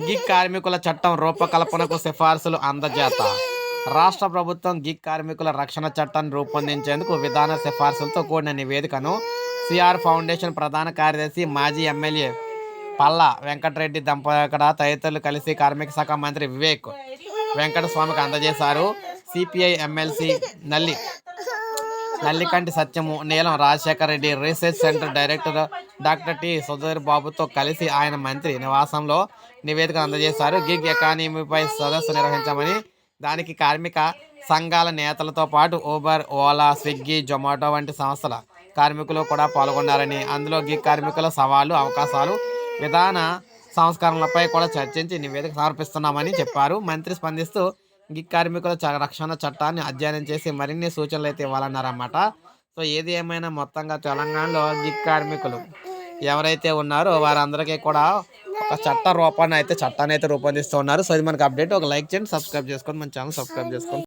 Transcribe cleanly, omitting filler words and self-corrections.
Gig కార్మికుల చట్టం రూపకల్పనకు సిఫార్సులు అందజేత. రాష్ట్ర ప్రభుత్వం గిగ్ కార్మికుల రక్షణ చట్టాన్ని రూపొందించేందుకు విధాన సిఫార్సులతో కూడిన నివేదికను సిఆర్ ఫౌండేషన్ ప్రధాన కార్యదర్శి మాజీ ఎమ్మెల్యే పల్లా వెంకటరెడ్డి దంపతుల తదితరులు కలిసి కార్మిక శాఖ మంత్రి వివేక్ వెంకటస్వామికి అందజేశారు. సిపిఐ ఎమ్మెల్సీ నల్లికంటి సత్యము, నీలం Rajasekhara Reddy, research centre director doctor T Sudheer బాబుతో కలిసి ఆయన మంత్రి నివాసంలో నివేదిక అందజేశారు. గిగ్ ఎకానమీపై సదస్సు నిర్వహించామని, దానికి కార్మిక సంఘాల నేతలతో పాటు ఊబర్, ఓలా, స్విగ్గీ, జొమాటో వంటి సంస్థల కార్మికులు కూడా పాల్గొన్నారని, అందులో గిగ్ కార్మికుల సవాళ్లు, అవకాశాలు, విధాన సంస్కరణలపై కూడా చర్చించి నివేదిక సమర్పిస్తున్నామని చెప్పారు. మంత్రి స్పందిస్తూ గిగ్ కార్మికుల రక్షణ చట్టాన్ని అధ్యయనం చేసి మరిన్ని సూచనలు అయితే ఇవ్వాలన్నారన్నమాట. సో ఏది ఏమైనా మొత్తంగా తెలంగాణలో గిగ్ కార్మికులు ఎవరైతే ఉన్నారో వారందరికీ కూడా ఒక చట్టాన్ని అయితే రూపొందిస్తూ ఉన్నారు. సో ఇది మనకు అప్డేట్. ఒక లైక్ చేయండి, సబ్స్క్రైబ్ చేసుకోండి, మన ఛానల్ సబ్స్క్రైబ్ చేసుకోండి.